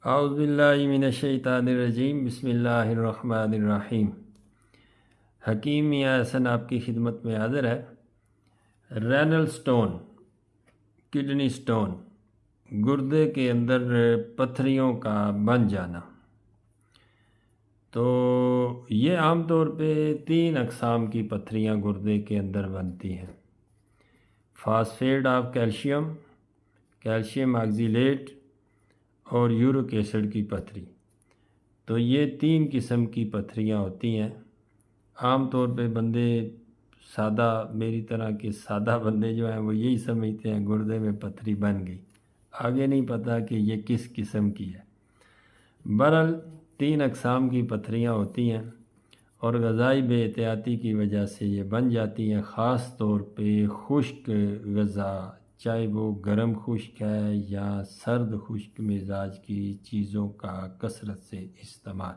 اعوذ باللہ من الشیطان الرجیم، بسم اللہ الرحمن الرحیم۔ حکیم میاں احسن آپ کی خدمت میں حاضر ہے۔ رینل سٹون، کڈنی سٹون، گردے کے اندر پتھریوں کا بن جانا، تو یہ عام طور پہ 3 اقسام کی پتھریاں گردے کے اندر بنتی ہیں۔ فاسفیٹ آف کیلشیم، کیلشیم آکزیلیٹ اور یورک ایسڈ کی پتھری، تو یہ 3 قسم کی پتھریاں ہوتی ہیں۔ عام طور پہ بندے سادہ، میری طرح کے سادہ بندے جو ہیں وہ یہی سمجھتے ہیں گردے میں پتھری بن گئی، آگے نہیں پتہ کہ یہ کس قسم کی ہے۔ بہرحال 3 اقسام کی پتھریاں ہوتی ہیں اور غذائی بے احتیاطی کی وجہ سے یہ بن جاتی ہیں، خاص طور پہ خشک غذا، چاہے وہ گرم خشک ہے یا سرد خشک مزاج کی چیزوں کا کثرت سے استعمال۔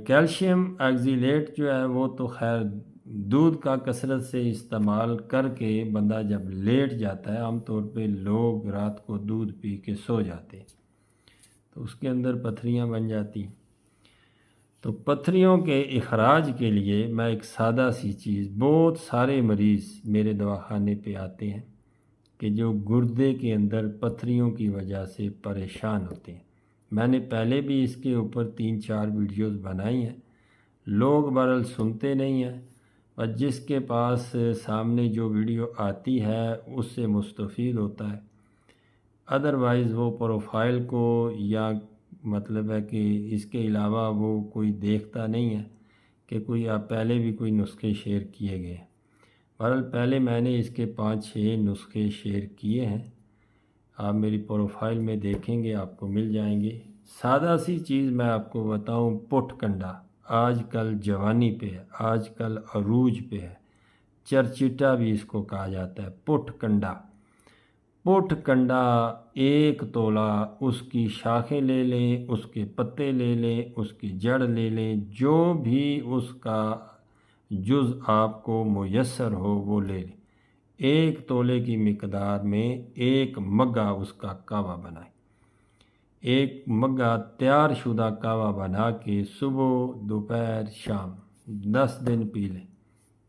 کیلشیم آکزیلیٹ جو ہے وہ تو خیر دودھ کا کثرت سے استعمال کر کے بندہ جب لیٹ جاتا ہے، عام طور پہ لوگ رات کو دودھ پی کے سو جاتے ہیں تو اس کے اندر پتھریاں بن جاتی ہیں۔ تو پتھریوں کے اخراج کے لیے میں ایک سادہ سی چیز، بہت سارے مریض میرے دواخانے پہ آتے ہیں کہ جو گردے کے اندر پتھریوں کی وجہ سے پریشان ہوتے ہیں۔ میں نے پہلے بھی اس کے اوپر 3-4 ویڈیوز بنائی ہیں، لوگ بہرحال سنتے نہیں ہیں، اور جس کے پاس سامنے جو ویڈیو آتی ہے اس سے مستفید ہوتا ہے، ادروائز وہ پروفائل کو یا مطلب ہے کہ اس کے علاوہ وہ کوئی دیکھتا نہیں ہے کہ کوئی آپ پہلے بھی کوئی نسخے شیئر کیے گئے ہیں۔ بہرحال پہلے میں نے اس کے 5-6 نسخے شیئر کیے ہیں، آپ میری پروفائل میں دیکھیں گے آپ کو مل جائیں گے۔ سادہ سی چیز میں آپ کو بتاؤں، پٹ کنڈا آج کل جوانی پہ ہے، آج کل عروج پہ ہے، چرچٹا بھی اس کو کہا جاتا ہے۔ پٹ کنڈا، پٹ کنڈا 1 تولہ، اس کی شاخیں لے لیں، اس کے پتے لے لیں، اس کی جڑ لے لیں، جو بھی اس کا جز آپ کو میسر ہو وہ لے لیں۔ 1 تولے کی مقدار میں 1 مگہ اس کا کہوہ بنائیں، 1 مگہ تیار شدہ کہوہ بنا کے صبح دوپہر شام 10 دن پی لیں،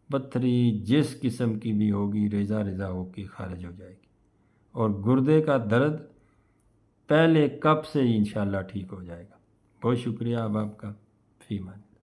پتھری جس قسم کی بھی ہوگی ریزہ ریزہ ہو کے خارج ہو جائے گی، اور گردے کا درد پہلے کب سے انشاءاللہ ٹھیک ہو جائے گا۔ بہت شکریہ آپ کا، فی امان۔